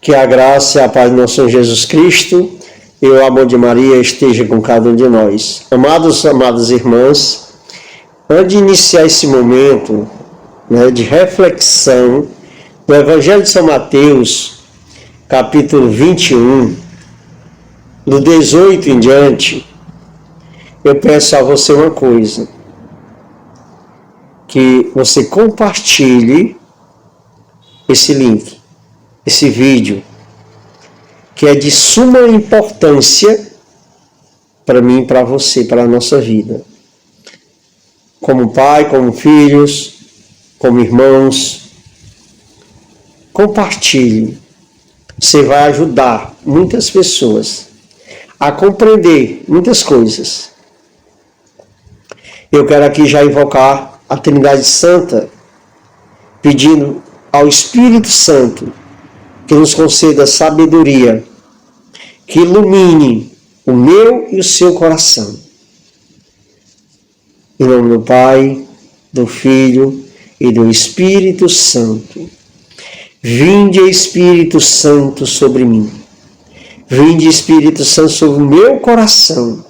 Que a graça e a paz do nosso Senhor Jesus Cristo e o amor de Maria esteja com cada um de nós. Amadas irmãs, antes de iniciar esse momento de reflexão do Evangelho de São Mateus, capítulo 21, do 18 em diante, eu peço a você uma coisa, que você compartilhe esse link, esse vídeo, que é de suma importância para mim e para você, para a nossa vida. Como pai, como filhos, como irmãos, compartilhe. Você vai ajudar muitas pessoas a compreender muitas coisas. Eu quero aqui já invocar a Trindade Santa, pedindo ao Espírito Santo que nos conceda sabedoria, que ilumine o meu e o seu coração. Em nome do Pai, do Filho e do Espírito Santo. Vinde, Espírito Santo, sobre mim. Vinde, Espírito Santo, sobre o meu coração.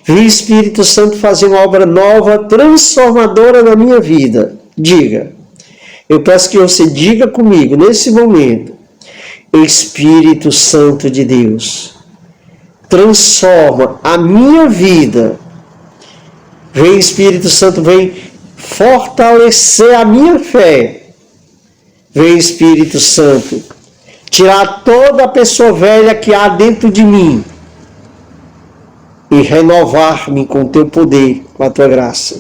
Vinde, Espírito Santo, fazer uma obra nova, transformadora na minha vida. Diga. Eu peço que você diga comigo, nesse momento, Espírito Santo de Deus, transforma a minha vida. Vem, Espírito Santo, vem fortalecer a minha fé. Vem, Espírito Santo, tirar toda a pessoa velha que há dentro de mim e renovar-me com o teu poder, com a tua graça.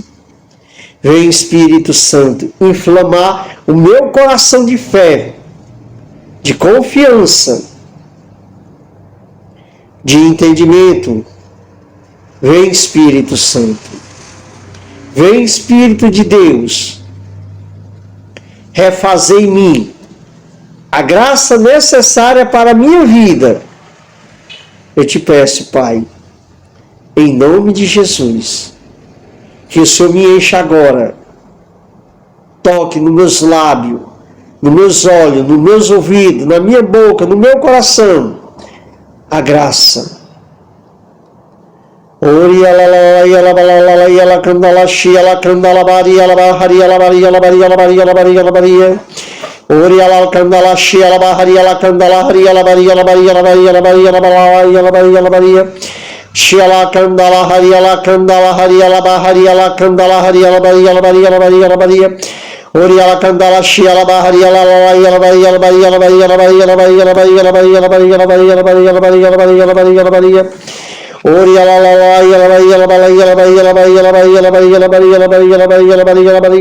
Vem, Espírito Santo, inflamar o meu coração de fé, de confiança, de entendimento. Vem, Espírito Santo. Vem, Espírito de Deus, refazer em mim a graça necessária para a minha vida. Eu te peço, Pai, em nome de Jesus, que o Senhor me encha agora, toque nos meus lábios, nos meus olhos, nos meus ouvidos, na minha boca, no meu coração, a graça. Ori ala yala balala yala kandala shi yala kandala bari yala bahari yala bari yala bari yala bari yala bari yala bari. Ori ala kandala shi yala bahari yala kandala hari yala bari yala bari yala bari yala bari yala balala yala bari yala bari. Shiala kandala hari yala kandala hari yala bahari yala kandala hari yala bari yala bari yala bari yala bari. Ori yala kandala shiala bahari yala yala bari yala bari yala bari yala bari yala bari yala bari yala bari yala bari yala bari yala bari yala bari yala bari yala bari yala bari. Ori yala yala bari yala bari yala bari yala bari yala bari yala bari yala bari yala bari yala bari yala bari yala bari.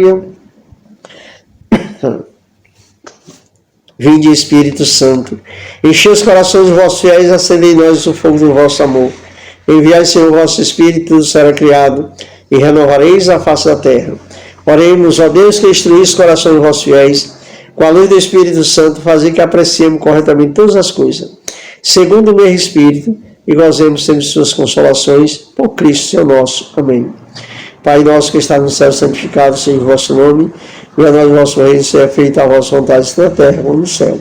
Vinde, Espírito Santo, enchei os corações dos vossos fiéis, acendei em nós o fogo do vosso amor. Enviai, Senhor, o vosso Espírito, tudo será criado, e renovareis a face da terra. Oremos, ó Deus, que instruís os corações dos vossos fiéis, com a luz do Espírito Santo, fazer que apreciemos corretamente todas as coisas, segundo o mesmo Espírito, e gozemos sempre de suas consolações, por Cristo, Senhor nosso. Amém. Pai nosso que está no céu, santificado seja o vosso nome, venha a nós o vosso reino, seja feita a vossa vontade, na terra como no céu.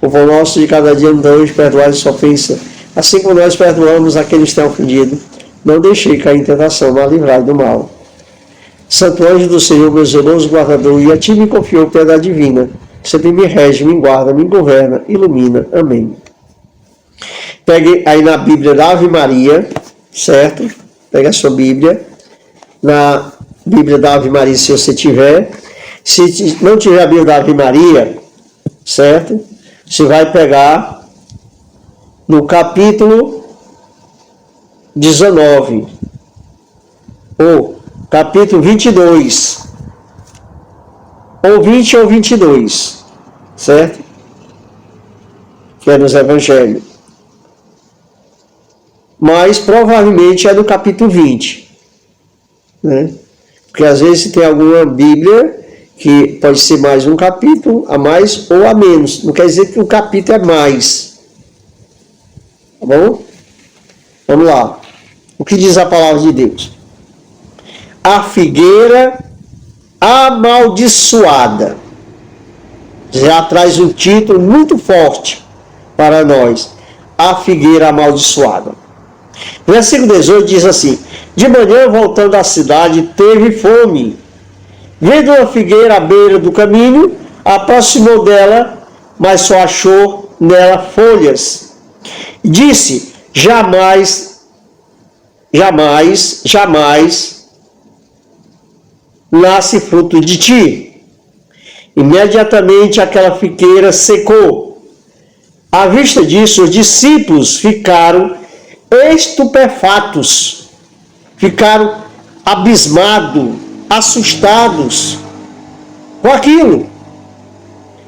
O pão nosso de cada dia nos dá hoje, perdoai a nossa ofensa, assim como nós perdoamos aqueles que têm ofendido. Não deixei cair em tentação, mas livrai do mal. Santo anjo do Senhor, meu zeloso guardador, e a ti me confiou piedade divina, sempre me rege, me guarda, me governa, ilumina. Amém. Pegue aí na Bíblia da Ave Maria, certo? Pegue a sua Bíblia. Na Bíblia da Ave Maria, se você tiver. Se não tiver a Bíblia da Ave Maria, certo? Você vai pegar no capítulo 19, ou capítulo 22, ou 20 ou 22, certo? Que é nos Evangelhos. Mas provavelmente é no capítulo 20, né? Porque às vezes tem alguma Bíblia que pode ser mais um capítulo a mais ou a menos. Não quer dizer que um capítulo é mais. Tá bom? Vamos lá. O que diz a palavra de Deus? A figueira amaldiçoada. Já traz um título muito forte para nós: a figueira amaldiçoada. Versículo 18 diz assim: de manhã, voltando à cidade, teve fome. Vendo uma figueira à beira do caminho, aproximou dela, mas só achou nela folhas. Disse: jamais nasce fruto de ti. Imediatamente aquela figueira secou. À vista disso, os discípulos ficaram estupefatos, ficaram abismados, assustados com aquilo.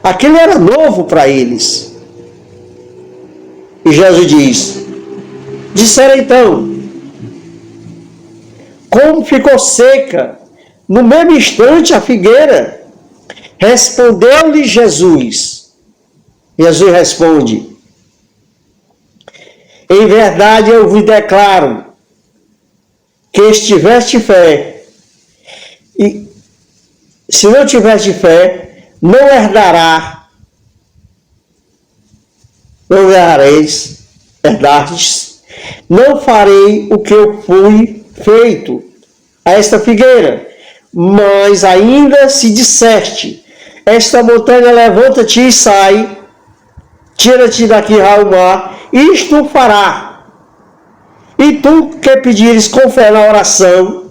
Aquilo era novo para eles. E Jesus diz: disseram então, como ficou seca no mesmo instante a figueira? Respondeu-lhe Jesus. Jesus responde: em verdade eu vos declaro que se tiveste fé, e se não tiveste fé, não herdastes, não farei o que eu fui feito a esta figueira. Mas ainda se disseste: esta montanha levanta-te e sai, tira-te daqui ao mar, isto fará. E tu que pedires com fé na oração,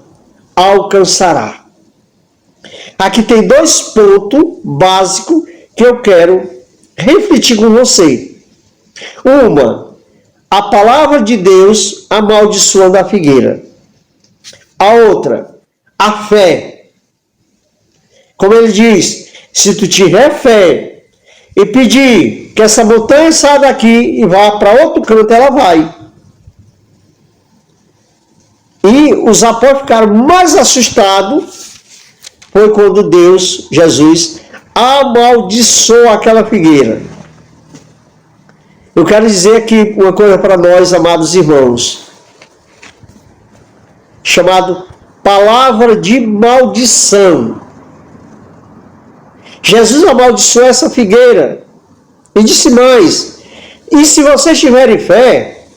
alcançará. Aqui tem 2 pontos básicos que eu quero refletir com você. Uma, a palavra de Deus amaldiçoando a figueira. A outra, a fé. Como ele diz, se tu tiver fé e pedir que essa montanha saia daqui e vá para outro canto, ela vai. E os apóstolos ficaram mais assustados, foi quando Deus, Jesus, amaldiçoou aquela figueira. Eu quero dizer aqui uma coisa para nós, amados irmãos, chamado palavra de maldição. Jesus amaldiçoou essa figueira e disse mais: e se vocês tiverem fé,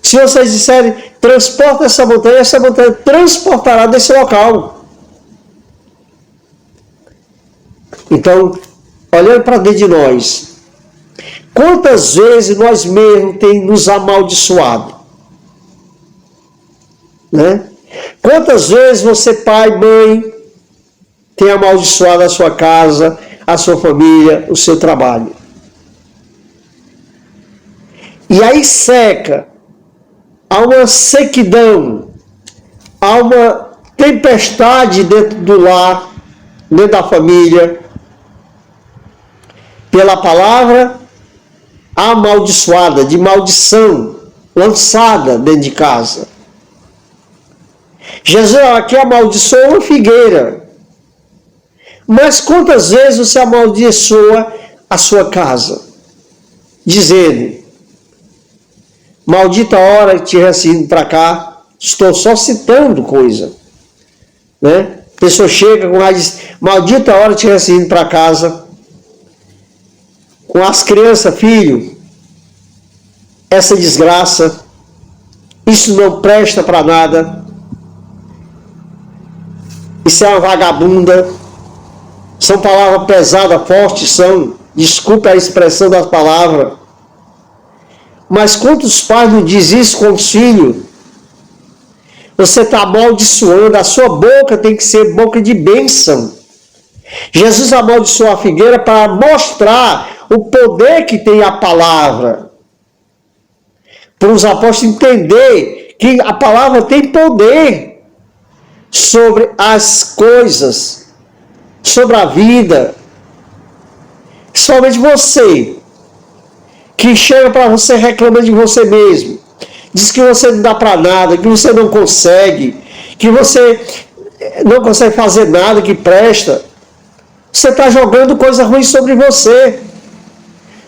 se vocês disserem, transporta essa montanha transportará desse local. Então, olhando para dentro de nós, quantas vezes nós mesmos temos nos amaldiçoado? Né? Quantas vezes você, pai, mãe, tem amaldiçoado a sua casa, a sua família, o seu trabalho? E aí seca, há uma sequidão, há uma tempestade dentro do lar, dentro da família, pela palavra amaldiçoada, de maldição, lançada dentro de casa. Jesus aqui amaldiçoou uma figueira. Mas quantas vezes você amaldiçoa a sua casa? Dizendo: maldita hora que tivesse ido para cá. Estou só citando coisa. Né? A pessoa chega com raiz, diz: maldita hora que tivesse ido para casa. Com as crianças, filho, essa desgraça, isso não presta para nada. Isso é uma vagabunda. São palavras pesadas, fortes, são. Desculpe a expressão das palavras. Mas quantos pais não dizem isso com os filhos? Você está amaldiçoando, a sua boca tem que ser boca de bênção. Jesus amaldiçoou a figueira para mostrar o poder que tem a palavra. Para os apóstolos entender que a palavra tem poder sobre as coisas, sobre a vida. Somente você, que chega para você reclamando de você mesmo, diz que você não dá para nada, que você não consegue, que você não consegue fazer nada que presta. Você está jogando coisa ruim sobre você.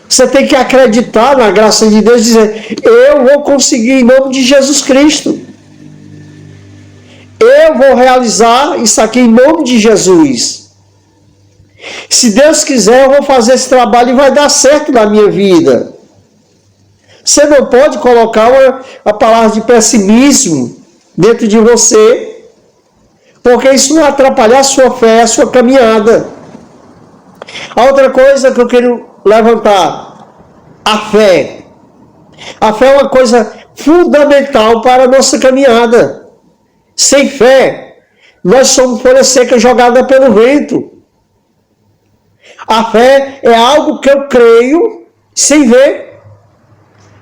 Você tem que acreditar na graça de Deus e dizer: eu vou conseguir em nome de Jesus Cristo. Eu vou realizar isso aqui em nome de Jesus. Se Deus quiser, eu vou fazer esse trabalho e vai dar certo na minha vida. Você não pode colocar a palavra de pessimismo dentro de você, porque isso vai atrapalhar a sua fé, a sua caminhada. A outra coisa que eu quero levantar, a fé. A fé é uma coisa fundamental para a nossa caminhada. Sem fé, nós somos folha seca jogada pelo vento. A fé é algo que eu creio sem ver.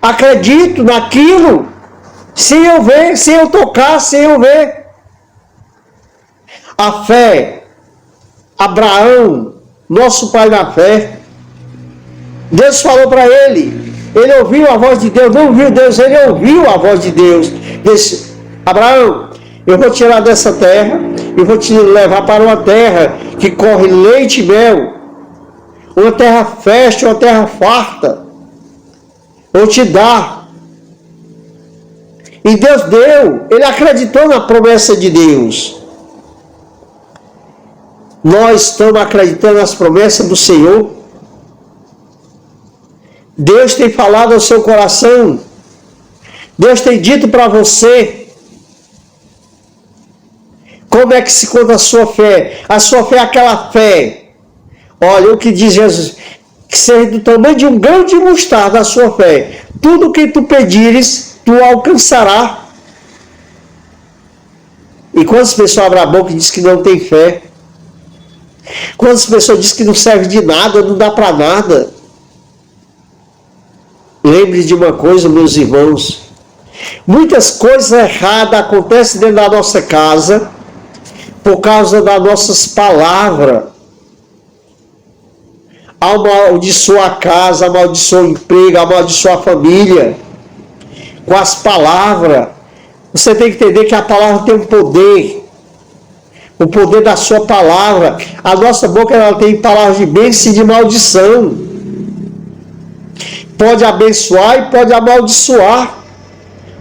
Acredito naquilo sem eu ver, sem eu tocar, sem eu ver. A fé, Abraão, nosso pai na fé, Deus falou para ele ouviu a voz de Deus, não ouviu Deus, ele ouviu a voz de Deus. Disse: Abraão, eu vou tirar dessa terra e vou te levar para uma terra que corre leite e mel, uma terra fértil, uma terra farta. Vou te dar. E Deus deu, ele acreditou na promessa de Deus. Nós estamos acreditando nas promessas do Senhor. Deus tem falado ao seu coração. Deus tem dito para você como é que se conta a sua fé. A sua fé é aquela fé. Olha o que diz Jesus: que seja do tamanho de um grão de mostarda a sua fé. Tudo que tu pedires, tu alcançará. E quantas pessoas abrem a boca e dizem que não tem fé? Quantas pessoas dizem que não serve de nada, não dá para nada? Lembre de uma coisa, meus irmãos. Muitas coisas erradas acontecem dentro da nossa casa por causa das nossas palavras. Amaldiçoa a casa, amaldiçoa o emprego, amaldiçoa a família. Com as palavras. Você tem que entender que a palavra tem um poder. O poder da sua palavra. A nossa boca, ela tem palavras de bênção e de maldição. Pode abençoar e pode amaldiçoar.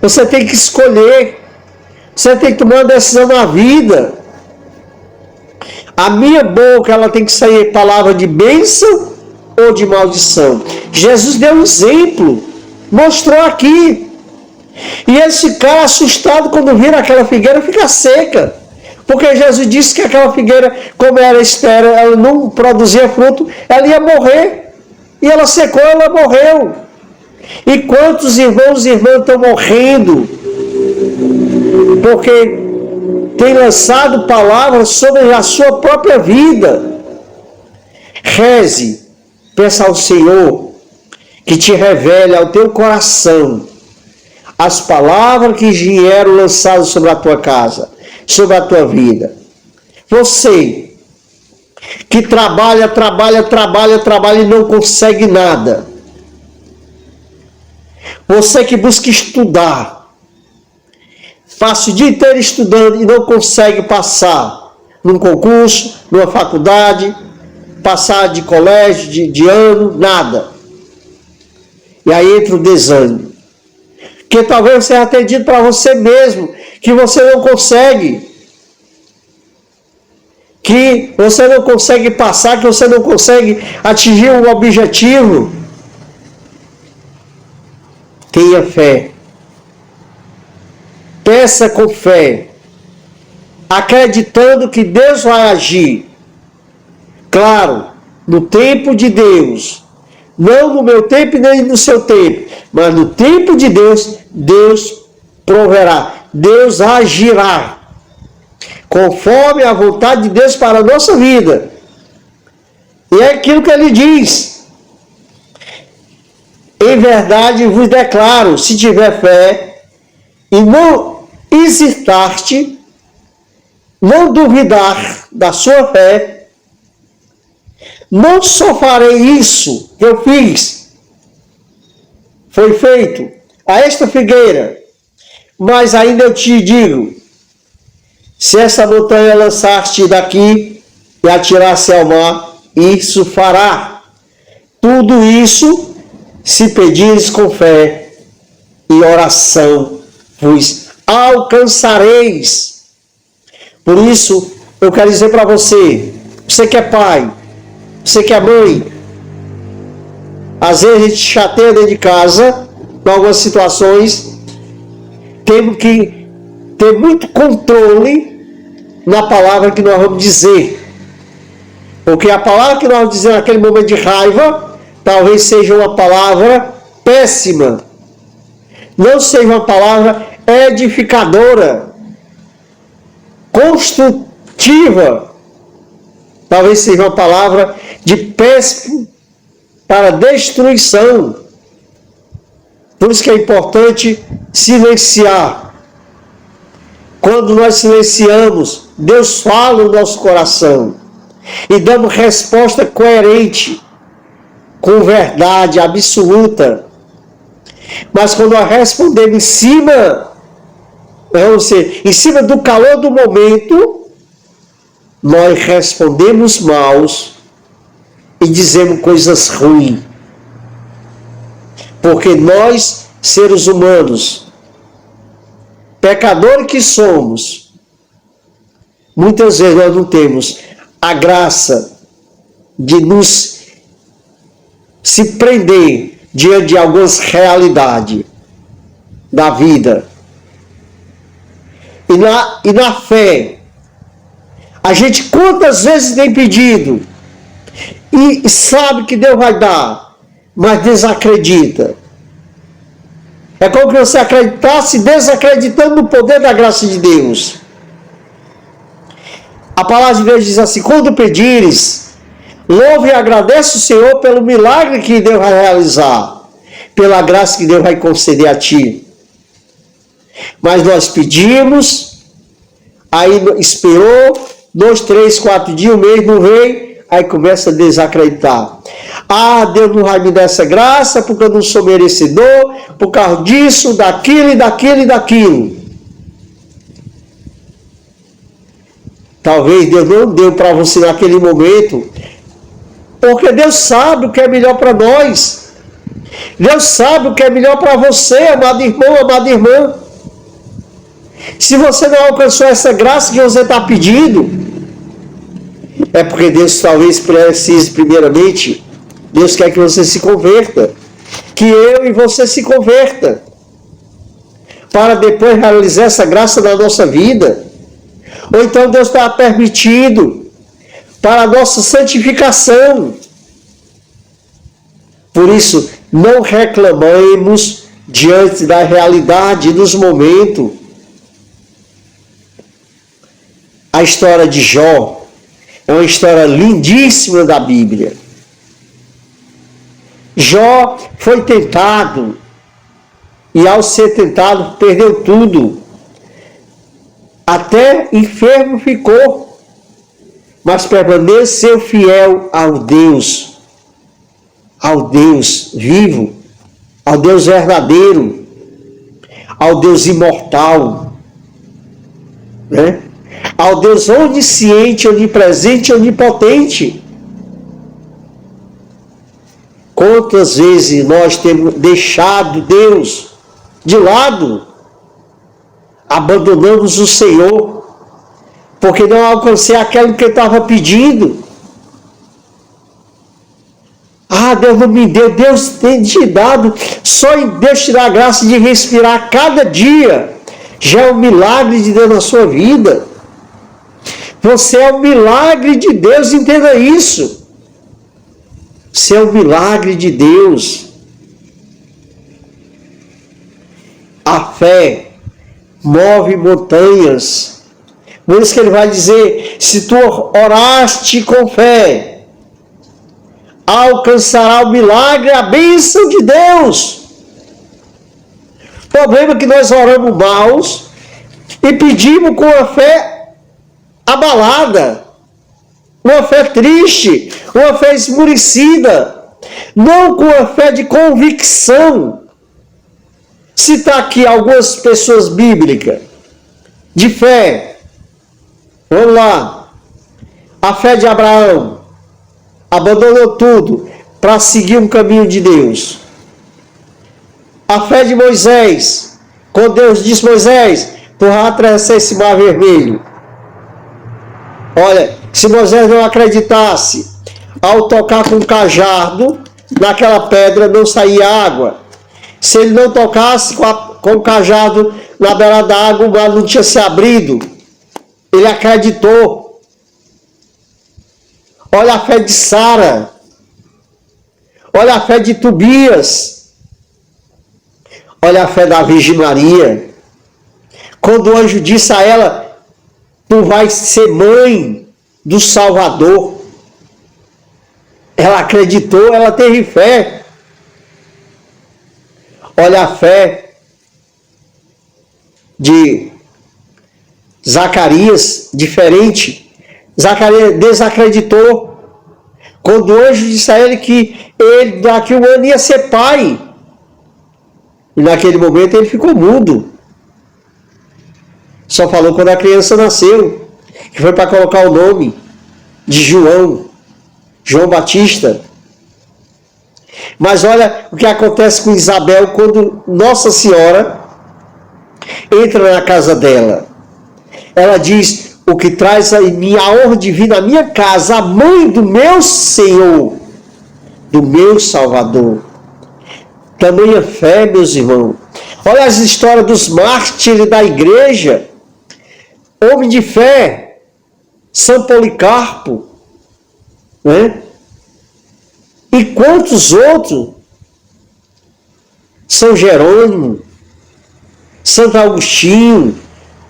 Você tem que escolher. Você tem que tomar uma decisão na vida. A minha boca, ela tem que sair palavra de bênção ou de maldição. Jesus deu um exemplo. Mostrou aqui. E eles ficaram assustados quando viram aquela figueira ficar seca. Porque Jesus disse que aquela figueira, como era estéril, ela não produzia fruto, ela ia morrer. E ela secou, ela morreu. E quantos irmãos e irmãs estão morrendo? Porque tem lançado palavras sobre a sua própria vida. Reze, peça ao Senhor que te revele ao teu coração as palavras que vieram lançadas sobre a tua casa, sobre a tua vida. Você que trabalha e não consegue nada. Você que busca estudar, passa o dia inteiro estudando e não consegue passar num concurso, numa faculdade, passar de colégio, de ano, nada. E aí entra o desânimo. Que talvez você tenha dito para você mesmo que você não consegue. Que você não consegue passar, que você não consegue atingir um objetivo. Tenha fé. Peça com fé, acreditando que Deus vai agir. Claro, no tempo de Deus. Não no meu tempo nem no seu tempo, mas no tempo de Deus, Deus proverá. Deus agirá conforme a vontade de Deus para a nossa vida. E é aquilo que ele diz: em verdade vos declaro, se tiver fé e não hesitar-te, não duvidar da sua fé, não só farei isso que eu fiz, foi feito a esta figueira, mas ainda eu te digo, se essa montanha lançar-te daqui e atirar-se ao mar, isso fará. Tudo isso, se pedires com fé e oração, vos alcançareis. Por isso, eu quero dizer para você, você que é pai, Você que é mãe, às vezes a gente chateia dentro de casa, em algumas situações, temos que ter muito controle na palavra que nós vamos dizer. Porque a palavra que nós vamos dizer naquele momento de raiva, talvez seja uma palavra péssima. Não seja uma palavra edificadora, construtiva. Talvez seja uma palavra de péssimo para destruição. Por isso que é importante silenciar. Quando nós silenciamos, Deus fala no nosso coração e damos resposta coerente, com verdade absoluta. Mas quando nós respondemos em cima do calor do momento, nós respondemos maus e dizemos coisas ruins. Porque nós, seres humanos, pecadores que somos, muitas vezes nós não temos a graça de nos se prender diante de algumas realidades da vida. E na fé, a gente quantas vezes tem pedido e sabe que Deus vai dar, mas desacredita. É como que você acreditasse desacreditando no poder da graça de Deus. A palavra de Deus diz assim: quando pedires, louve e agradece o Senhor pelo milagre que Deus vai realizar, pela graça que Deus vai conceder a ti. Mas nós pedimos, aí esperou 2, 3, 4 dias, um mês não veio, aí começa a desacreditar. Ah, Deus não vai me dar essa graça porque eu não sou merecedor, por causa disso, daquilo e daquilo e daquilo. Talvez Deus não deu para você naquele momento, porque Deus sabe o que é melhor para nós. Deus sabe o que é melhor para você, amado irmão, amada irmã. Se você não alcançou essa graça que você está pedindo, é porque Deus talvez precise primeiramente, Deus quer que você se converta, que eu e você se converta, para depois realizar essa graça na nossa vida. Ou então Deus está permitindo para a nossa santificação. Por isso, não reclamemos diante da realidade dos momentos. A história de Jó é uma história lindíssima da Bíblia. Jó foi tentado e ao ser tentado perdeu tudo. Até enfermo ficou, mas permaneceu fiel ao Deus vivo, ao Deus verdadeiro, ao Deus imortal, né? Ao Deus onisciente, onipresente, onipotente. Quantas vezes nós temos deixado Deus de lado, abandonamos o Senhor, porque não alcancei aquilo que eu estava pedindo. Ah, Deus não me deu, Deus tem te dado, só em Deus te dar a graça de respirar cada dia, já é um milagre de Deus na sua vida. Você é um milagre de Deus, entenda isso. Você é um milagre de Deus. A fé move montanhas. Por isso que ele vai dizer: se tu oraste com fé, alcançará o milagre, a bênção de Deus. O problema é que nós oramos maus e pedimos com a fé abalada, uma fé triste, uma fé esmurecida, não com a fé de convicção. Citar aqui algumas pessoas bíblicas de fé. Vamos lá. A fé de Abraão abandonou tudo para seguir um caminho de Deus. A fé de Moisés, quando Deus disse: Moisés, tu vai atravessar esse mar vermelho. Olha, se Moisés não acreditasse, ao tocar com o cajado, naquela pedra não saía água. Se ele não tocasse com o cajado na beira da água, o mar não tinha se abrido. Ele acreditou. Olha a fé de Sara. Olha a fé de Tobias. Olha a fé da Virgem Maria. Quando o anjo disse a ela: tu vais ser mãe do Salvador. Ela acreditou, ela teve fé. Olha a fé de Zacarias, diferente. Zacarias desacreditou. Quando o anjo disse a ele que ele daqui a um ano ia ser pai. E naquele momento ele ficou mudo. Só falou quando a criança nasceu, que foi para colocar o nome de João Batista. Mas olha o que acontece com Isabel quando Nossa Senhora entra na casa dela. Ela diz: o que traz a mim a honra de vir na minha casa, a mãe do meu Senhor, do meu Salvador. Tamanha fé, meus irmãos. Olha as histórias dos mártires da igreja. Homem de fé, São Policarpo, né? E quantos outros? São Jerônimo, Santo Agostinho.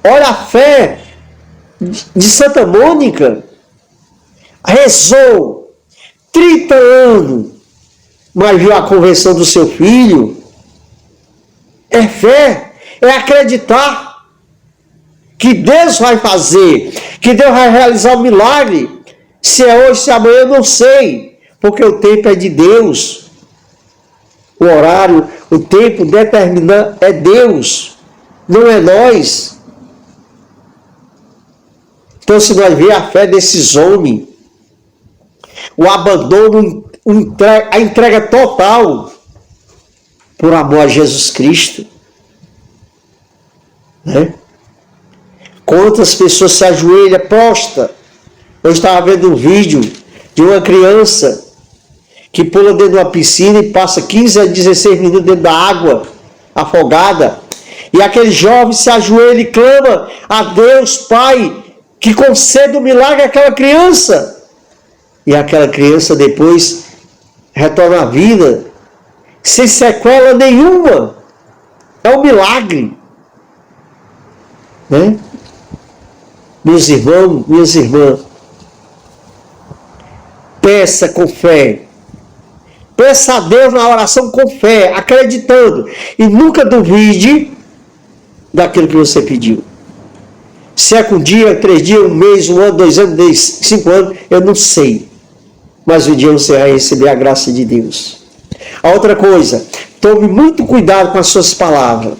Olha a fé de Santa Mônica. Rezou 30 anos, mas viu a conversão do seu filho. É fé, é acreditar que Deus vai fazer, que Deus vai realizar um milagre. Se é hoje, se é amanhã, eu não sei, porque o tempo é de Deus. O horário, o tempo determinado é Deus, não é nós. Então, se nós vemos a fé desses homens, o abandono, a entrega total por amor a Jesus Cristo, né? Quantas pessoas se ajoelham, prostra. Eu estava vendo um vídeo de uma criança que pula dentro de uma piscina e passa 15 a 16 minutos dentro da água, afogada. E aquele jovem se ajoelha e clama a Deus, Pai, que conceda um milagre àquela criança. E aquela criança depois retorna à vida, sem sequela nenhuma. É um milagre, né? Meus irmãos, minhas irmãs, peça com fé. Peça a Deus na oração com fé, acreditando. E nunca duvide daquilo que você pediu. Se é com um dia, 3 dias, 1 mês, 1 ano, 2 anos, 5 anos, eu não sei. Mas um dia você vai receber a graça de Deus. A outra coisa, tome muito cuidado com as suas palavras.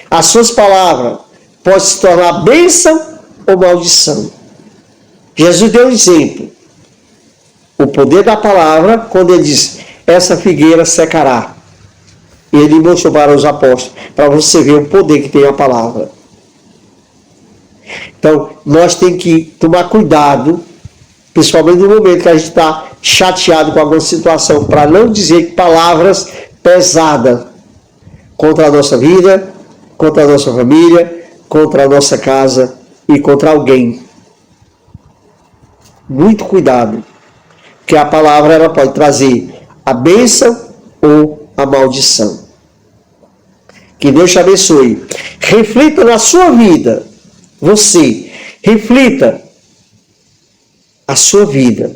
As suas palavras podem se tornar bênção ou maldição. Jesus deu um exemplo. O poder da palavra, quando ele diz: essa figueira secará. E ele mostrou para os apóstolos, para você ver o poder que tem a palavra. Então, nós temos que tomar cuidado, principalmente no momento que a gente está chateado com alguma situação, para não dizer palavras pesadas contra a nossa vida, contra a nossa família, contra a nossa casa e contra alguém. Muito cuidado, porque a palavra ela pode trazer a bênção ou a maldição. Que Deus te abençoe. Reflita na sua vida. Você, reflita a sua vida.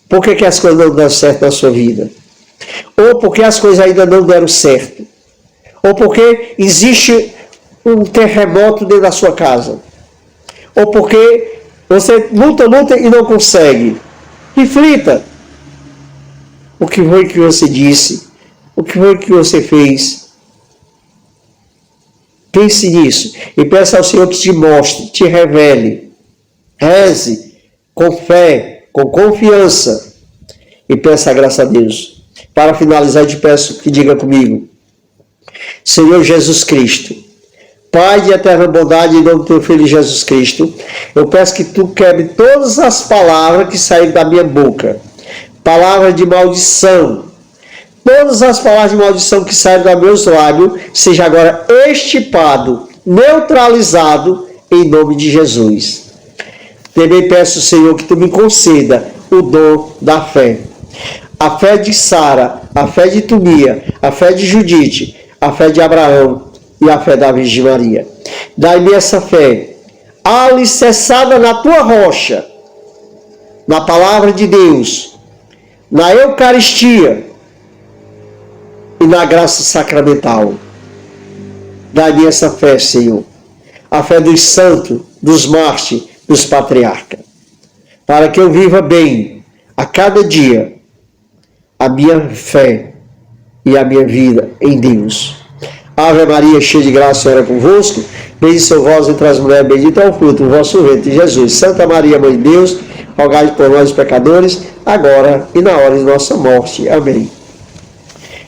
Por que as coisas não deram certo na sua vida? Ou porque as coisas ainda não deram certo? Ou porque existe um terremoto dentro da sua casa? Ou porque você luta e não consegue? Reflita. O que foi que você disse? O que foi que você fez? Pense nisso e peça ao Senhor que te mostre, te revele. Reze com fé, com confiança e peça a graça a Deus. Para finalizar, eu te peço que diga comigo: Senhor Jesus Cristo, Pai de eterna bondade, em nome do teu filho Jesus Cristo, eu peço que tu quebre todas as palavras que saíram da minha boca. Palavras de maldição. Todas as palavras de maldição que saíram dos meus lábios, seja agora extirpado, neutralizado, em nome de Jesus. Também peço, Senhor, que tu me conceda o dom da fé. A fé de Sara, a fé de Tubia, a fé de Judite, a fé de Abraão e a fé da Virgem Maria. Dai-me essa fé, alicerçada na tua rocha, na palavra de Deus, na Eucaristia e na graça sacramental. Dai-me essa fé, Senhor, a fé dos santos, dos mártires, dos patriarcas, para que eu viva bem a cada dia a minha fé e a minha vida em Deus. Ave Maria, cheia de graça, o Senhor é convosco. Bendita sois vós entre as mulheres, bendito é o fruto do vosso ventre, Jesus. Santa Maria, Mãe de Deus, rogai por nós, pecadores, agora e na hora de nossa morte. Amém.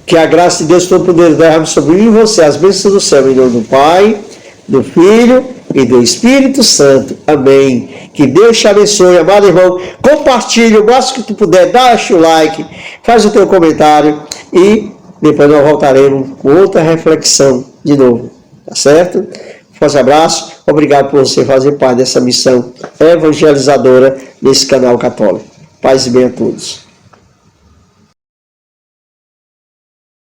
Que a graça de Deus Todo-Poderoso derrame sobre mim e você as bênçãos do céu, em nome do Pai, do Filho e do Espírito Santo. Amém. Que Deus te abençoe, amado irmão. Compartilhe o máximo que tu puder, dá o like, faz o teu comentário e depois nós voltaremos com outra reflexão de novo. Tá certo? Forte abraço. Obrigado por você fazer parte dessa missão evangelizadora desse canal católico. Paz e bem a todos.